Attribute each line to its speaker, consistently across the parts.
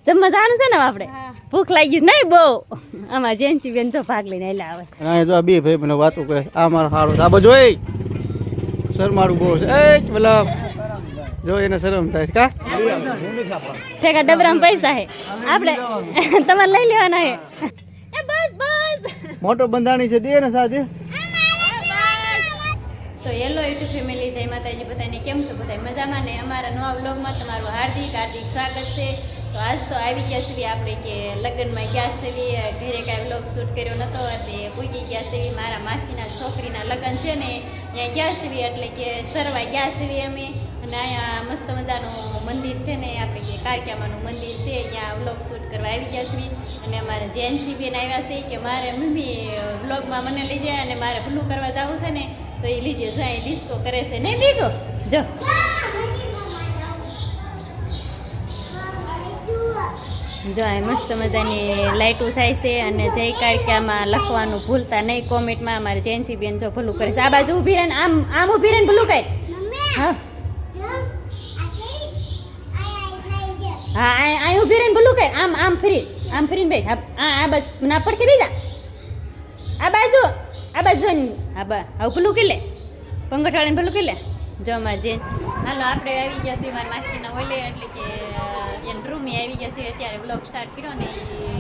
Speaker 1: જમવા જવાનું છે ને આપણે ભૂખ લાગી નહીં બહુ અમાર જેન્સી બેન જો ભાગ લઈને આયલા આવે
Speaker 2: અને જો આ બે ભાઈ મને વાતો કરે આ મારો હારો આ બાજુ ઓય શરમાડું બહુ છે એ પેલા જો એને શરમ થાય છે કા
Speaker 1: છે કે ડબરામાં પૈસા હે આપણે તમારે લઈ લેવાના હે એ બસ બસ
Speaker 2: મોટો બંધાણી છે દે ને સાથે
Speaker 1: તો હેલો યુટ્યુબ ફેમિલી જય માતાજી બધાને કેમ છો બધા મજામાં ને અમારા નવા વ્લોગમાં તમારું હાર્દિક હાર્દિક સ્વાગત છે તો આજ તો આવી ગયા છીએ આપણે કે લગ્નમાં ગયા છીએ ઘરે કાંઈ વ્લોગ શૂટ કર્યો નહોતો એટલે પૂગી ગયા છીએ મારા માસીના છોકરીના લગ્ન છે ને ત્યાં ગયા છીએ એટલે કે સરવા ગયા છીએ અમે અને અહીંયા મસ્ત મજાનું મંદિર છે ને આપણે કે કારકામાનું મંદિર છે ત્યાં વ્લોગ શૂટ કરવા આવી ગયા છીએ અને અમારે જેન્સી બેન આવ્યા છે કે મારે મમ્મી વ્લોગમાં મને લઈ જાય અને મારે ભૂલું કરવા જવું છે ને તો એ લીજે જો અહીં ડિસ્કો કરે છે નહીં દીધો જો જો અહીં મસ્ત મજાની લાઇટો થાય છે અને જય કાળક્યામાં લખવાનું ભૂલતા નહીં કોમેન્ટમાં અમારે જેન્સી બેન જો ભૂલું કરે છે આ બાજુ ઊભી રહે ને આમ ઊભી રહે ને ભૂલું કઈ હા હા અહીં ઊભી રહે ને ભૂલું કઈ આમ ફરીને બેસ આ બાજુ ના પડતી બીજા આ બાજુ જોઈને હા ભૂલું કે લે પંગઠવાળીને ભૂલું કે લે જો અમારે જેન હાલો આપણે આવી ગયા છીએ મારા માસીના ઓલે એટલે કે એનો રૂમે આવી ગયા છીએ અત્યારે બ્લોગ સ્ટાર્ટ કર્યો ને એ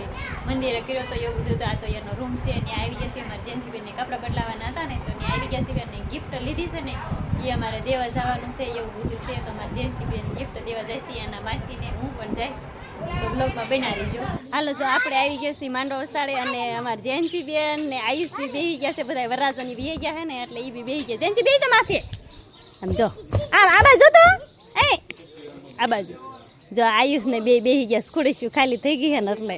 Speaker 1: મંદિરે કર્યો તો એવું બધું તો આ તો એનો રૂમ છે ત્યાં આવી ગયા છીએ અમારે જેન્સીબેનને કપડાં બદલાવાના હતા ને તો ત્યાં આવી ગયા છીએ અને ગિફ્ટ લીધી છે ને એ અમારે દેવા જવાનું છે એવું બધું છે તો અમારે જેન્સીબેન ગિફ્ટ દેવા જાય છે એના માસીને હું પણ જાય તો બ્લોગમાં બનાવી જો હાલો જો આપણે આવી ગયા છીએ માંડો વસાડે અને અમારા જેન્સી બેન ને આયુષ બી બેસી ગયા છે બધા વરરાજોની બેસી ગયા છે ને એટલે એ બી બેસી ગયા જેન્સી બેસી માથે આમ જો આ બાજુ તો એ આ બાજુ જો આયુષ ને બેસી ગયા સ્કૂડી ખાલી થઈ ગઈ છે ને એટલે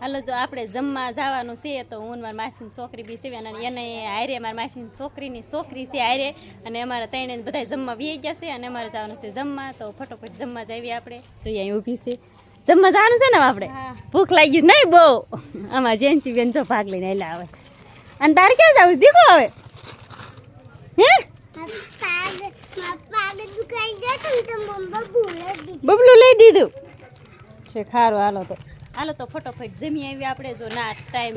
Speaker 1: હાલો જો આપણે જમવા જવાનું છે તો હું મારા માસીની છોકરી બી છે અને એને હારે મારા માસીની છોકરીની છોકરી છે હારે અને અમારા ત્રણે બધા જમવા બેસી ગયા છે અને અમારે જવાનું છે જમવા તો ફટોફટ જમવા જઈએ આપણે જોઈએ અહીં ઊભી છે જમવા જવાનું છે ને આપણે ભૂખ લાગી નહીં બહુ અમારે જેન્સી બેન જો ભાગ લઈને આવેલા આવે અને તારે ક્યાં જવું દીકો આવે હે બબલું લઈ દીધું છે ખારું હાલો તો ફટોફટ જમી આવી આપણે જો ના ટાઈમ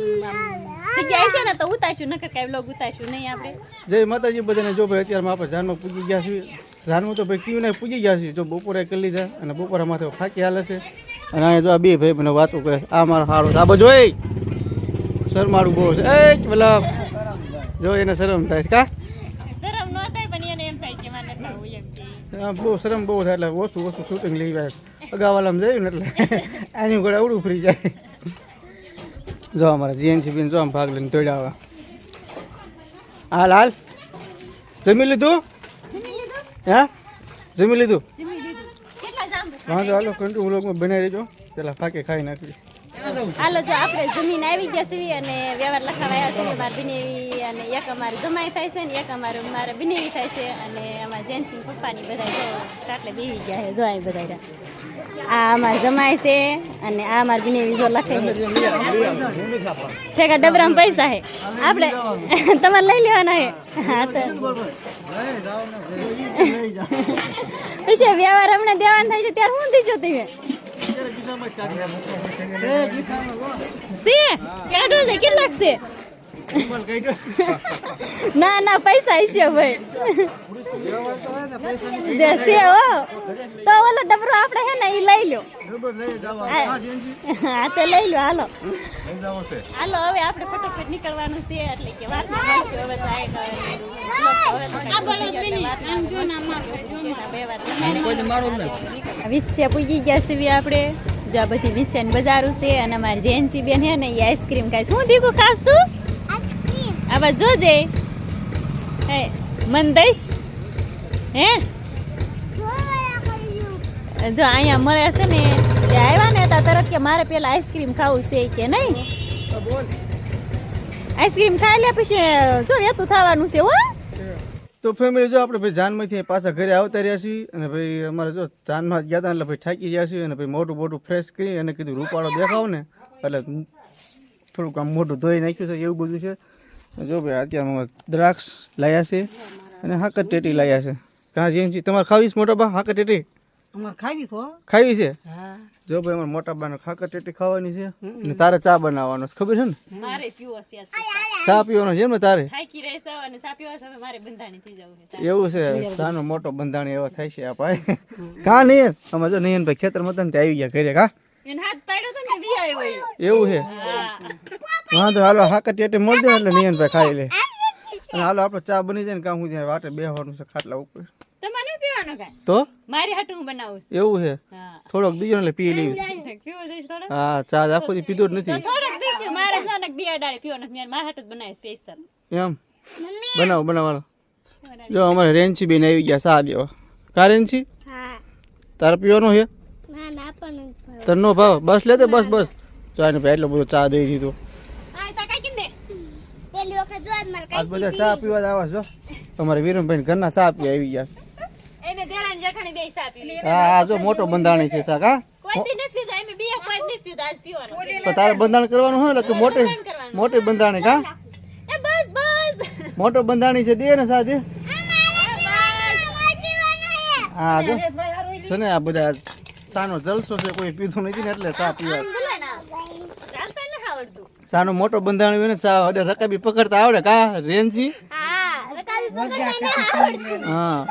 Speaker 1: જગ્યા હશે ને તો ઉતારશું નકર કાંઈ વ્લોગ ઉતારશું નહીં આપણે
Speaker 2: જય માતાજી બધાને જો ભાઈ અત્યારમાં આપણે જાનમાં પૂજી ગયા છીએ જાનમાં તો ભાઈ ક્યું નહીં પૂજી ગયા છીએ જો બપોરે કરી લીધા અને બપોરા માથે થાકી હાલે છે અને અહીંયા જો આ બે ભાઈ મને વાતો કરે આ મારો હારો આ બાજુ ઓય શરમાડું બહુ છે એ પેલા જો એને શરમ થાય કા
Speaker 1: શરમ ન થાય પણ એને એમ થાય કે મારે ખાવું એમ
Speaker 2: બહુ શરમ બહુ થાય એટલે ઓછું શૂટિંગ લઈ જાય અગાવાલામાં જયું ને એટલે આની ઘોડે અવડું ફરી જાય જો અમારે જીએનસી બેન જો આમ ભાગ લઈને દોડ્યા આવે હાલ જમી લીધું હે જમી લીધું હા તો હાલો કંટુ વ્લોગમાં બનાવી દેજો પેલા ફાકે ખાઈ નાખી
Speaker 1: હાલો જો આપણે જમીન આવી ગયા છીએ અને વ્યવહાર લખાવાયા છે મારે બિનેવી અને એક અમારે જમાઈ થાય છે ને એક મારે બિનેવી થાય છે અને અમારા જેન્સી પપ્પાની બધા જો કાટલે બેસી ગયા છે જો અહીં બધા આ અમારે જમાય છે અને આ અમારે બિનેવી જો લખે છે કે ડબરામાં પૈસા હે આપણે તમારે લઈ લેવાના હે હા તો પછી વ્યવહાર હમણાં દેવાનું થાય છે ત્યારે હું દીધો તમે કેટલાક છે ના પૈસા હશે ભાઈ જે છે હો તો ઓલો ડબરો આપણે હે ને એ લઈ લો હા તો લઈ લો હાલો હવે આપણે ફટોફટ નીકળવાનું છે એટલે કે વાત મળશું હવે વિચ્છે પૂજી ગયા છીએ આપણે જો આ બધી વિચ્છાની બજારું છે અને અમારી જેન્સી બેન હે ને એ આઈસ્ક્રીમ ખાય શું દીકું ખાસ તું આવા જોજે હે મન દઈશ હે જો અહીંયા મળે છે ને જે આવ્યા ને તા તરત કે મારે પેલા આઈસ્ક્રીમ ખાવું છે કે નહીં આઈસ્ક્રીમ ખાઈ લે પછી જો એતું થવાનું છે હો
Speaker 2: તો ફેમિલી જો આપણે ભાઈ જાનમાંથી પાછા ઘરે આવતા રહ્યા છીએ અને ભાઈ અમારે જો જાનમાં ગયા હતા એટલે ભાઈ થાકી રહ્યા છીએ અને ભાઈ મોટું ફ્રેશ કરી અને કીધું રૂપાળો દેખાવ ને એટલે થોડુંક આમ મોઢું ધોઈ નાખ્યું છે એવું બધું છે જો ભાઈ અત્યારમાં દ્રાક્ષ લાવ્યા છે અને હાકર ટેટી લાવ્યા છે કાં જેન્સી તમારે ખાવીશ મોટા બા હાકર ટેટી
Speaker 3: અમાર ખાવી છો
Speaker 2: ખાવી છે
Speaker 3: હા
Speaker 2: જો ભાઈ અમારે મોટા બાને ખાકર ટેટી ખાવાની છે અને તારે ચા બનાવવાનો છે ખબર છે ને
Speaker 1: મારે પીવો છે
Speaker 2: ચા પીવાનો છે ને તારે
Speaker 1: થાકી રહેશે અને ચા પીવા સાથે મારે બંધાણી થઈ જવું છે
Speaker 2: એવું છે ચાનો મોટો બંધાણી એવો થાય છે આ ભાઈ કા નહીં અમે જો નહીં ભાઈ ખેતરમાં હતા ને ત્યાં આવી ગયા ઘરે કા
Speaker 1: એને હાથ પાડ્યો તો ને બી આવ્યો ઈ.
Speaker 2: એવું છે
Speaker 1: હા
Speaker 2: વાંધો હાલો ખાકર ટેટી મળી જાય એટલે નહીં ભાઈ ખાઈ લે અને હાલો આપણે ચા બની જાય ને કાં હું ત્યાં વાટે બેહવાનું છે ખાટલા ઉપર
Speaker 1: તમારે નહીં પીવાનો કાંઈ
Speaker 2: તો
Speaker 1: મારી હાટું હું બનાવું છું
Speaker 2: એવું છે
Speaker 1: હા
Speaker 2: થોડોક દીજો ને એટલે પી લેવી
Speaker 1: પીવો જોઈશ થોડો
Speaker 2: હા ચા આખો દી પીધો જ નથી
Speaker 1: થોડોક દઈશું મારે છે ને બે અડાડે પીવાનો છે. મારા હાટું જ બનાવીશ સ્પેશિયલ
Speaker 2: એમ બનાવો બનાવો જો અમારે રેન્સી બેન આવી ગયા ચા દેવા કા રેન્સી તારે પીવાનો છે તને નો ભાવ બસ લેતે બસ બસ ચા ને ભાઈ એટલો બધો ચા દઈ દીધો
Speaker 1: હા તા કાઈ કિંદે
Speaker 2: આજ બધા ચા પીવા જ આવા છો તમારે વિરમભાઈ ઘરના ચા પી આવી ગયા
Speaker 1: એને દેરાની જેઠાણી બે સા પી લીધી.
Speaker 2: હા આ જો મોટો બંધાણી છે ચા કા
Speaker 1: કોઈ દી નથી પીધા એમ બે કોઈ નથી પીધા આજ પીવાનો
Speaker 2: તો તારે બંધાણ કરવાનું હોય એટલે મોટી મોટી બંધાણી કા
Speaker 1: એ બસ બસ
Speaker 2: મોટો બંધાણી છે દે ને ચા દે હા જો છે ને આ બધા સાનો જલસો છે કોઈ પીધું નથી ને એટલે ચા પીવા
Speaker 1: ચાલતા ન આવડતું
Speaker 2: સાનો મોટો બંધાણી હોય ને ચા અડે રકાબી પકડતા આવડે કા રેન્સી હા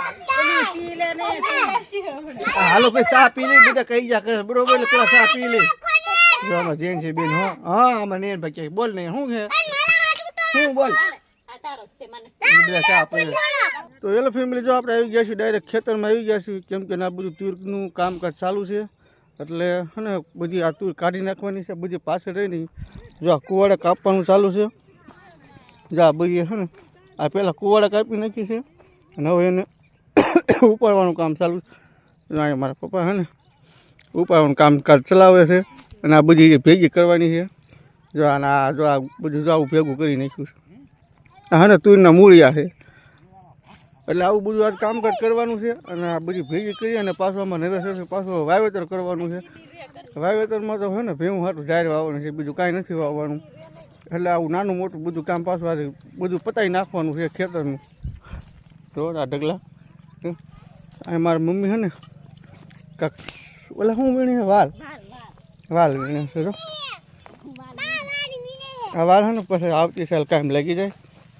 Speaker 2: હાલો ભાઈ ચા પી લે બધા કઈ જા કરે બરોબર એટલે પેલા ચા પી લે જો આમાં જેન છે બેન હો હા આમાં ને ભાઈ ક્યાંય બોલ નહીં શું છે શું બોલ
Speaker 1: આ તારો છે મને
Speaker 2: બધા ચા પી લે તો એલો ફેમિલી જો આપણે આવી ગયા છીએ ડાયરેક્ટ ખેતરમાં આવી ગયા છીએ કેમ કે આ બધું તુરનું કામકાજ ચાલુ છે એટલે હે ને બધી આ તુર કાઢી નાખવાની છે બધી પાછળ રહી નહીં જો આ કુવાડા કાપવાનું ચાલુ છે જો આ બધી હે ને આ પહેલાં કુવાડા કાપી નાખી છે અને હવે એને ઉપાડવાનું કામ ચાલુ છે અહીંયા મારા પપ્પા હે ને ઉપાડવાનું કામકાજ ચલાવે છે અને આ બધી ભેગી કરવાની છે જો આના જો આ બધું જો આવું ભેગું કરી નાખ્યું છે આ હે ને તુરના મૂળિયા છે એટલે આવું બધું આજ કામકાજ કરવાનું છે અને આ બધી ભેગી કરી અને પાછું આમાં નવેસરથી પાછું વાવેતર કરવાનું છે વાવેતરમાં તો હે ને ભેવું હાટું જાહેર વાવવાનું છે બીજું કાંઈ નથી વાવવાનું એટલે આવું નાનું મોટું બધું કામ પાછું આજે બધું પતાવી નાખવાનું છે ખેતરનું તો આ ઢગલા આ મારી મમ્મી છે ને કાક ઓલા શું વીણી વાલ વાલ વીણે છે જો આ વાલ છે ને પછી આવતી સાલ કાયમ લાગી જાય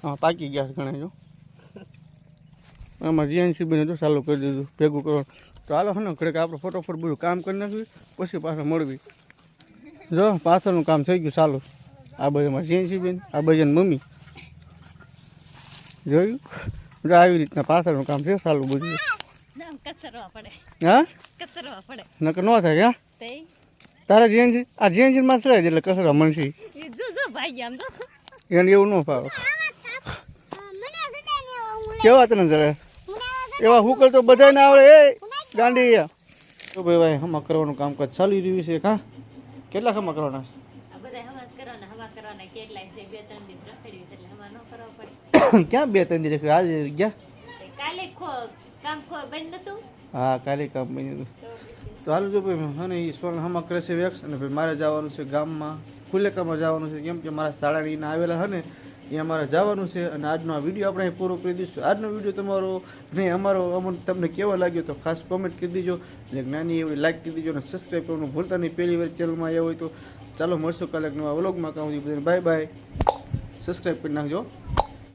Speaker 2: હા પાકી ગયા છે ઘણા જો આમાં જીએનસી બીને તો ચાલુ કરી દીધું ભેગું કરવાનું તો હાલો છે ને ઘડીક આપણે ફટોફટ બધું કામ કરી નાખ્યું પછી પાછા મળવી જો પાછળનું કામ થઈ ગયું ચાલુ આ બધામાં જીએનસી બેન આ બધાની મમ્મી જોયું જો આવી રીતના પાછળનું કામ છે ચાલુ બધું
Speaker 1: કસરવા પડે
Speaker 2: હા
Speaker 1: કસરવા પડે
Speaker 2: નકર ન થાય હા
Speaker 1: તે
Speaker 2: તારા જીએનસી આ જીએનસીમાં ચડાવી દે એટલે કસરા મનસી
Speaker 1: ઈ જો જો ભાઈ આમ તો
Speaker 2: એને એવું ન ફાવે કેવા તને જરા એવા હુકલ તો બધાને આવડે એ ગાંડી તો ભાઈ હમા કરવાનું કામકાજ ચાલી રહ્યું છે કા કેટલા ખમા કરવાના
Speaker 1: આ બધા હવા કરવાના કેટલાય છે બે ત્રણ દિન રખડી એટલે હવા ન કરવા પડે
Speaker 2: છે ક્યાં બે ત્રણ દિવસ આજે ગયા
Speaker 1: કાલે કામ બંધ નતું
Speaker 2: હા કાલે કામ બન્યું તો હાલ જો ભાઈ અને ઈશ્વર હમા કરે છે વેક્સ અને ભાઈ મારે જવાનું છે ગામમાં ખુલ્લેકામાં જવાનું છે કેમ કે મારા શાળાની ના આવેલા હે ને અહીંયા મારે જવાનું છે અને આજનો આ વિડીયો આપણે અહીં પૂરો કરી દઈશું આજનો વિડીયો તમારો નહીં અમારો અમને તમને કેવો લાગ્યો તો ખાસ કોમેન્ટ કરી દીજો એટલે નાની એવી લાઈક કરી દીજો અને સબસ્ક્રાઈબ કરવાનું ભૂલતા નહીં પહેલી વાર ચેનલમાં આવ્યા હોય તો ચાલો મળશું કાલે એક નવા વ્લોગમાં કામ બધાને બાય બાય સબસ્ક્રાઈબ કરી નાખજો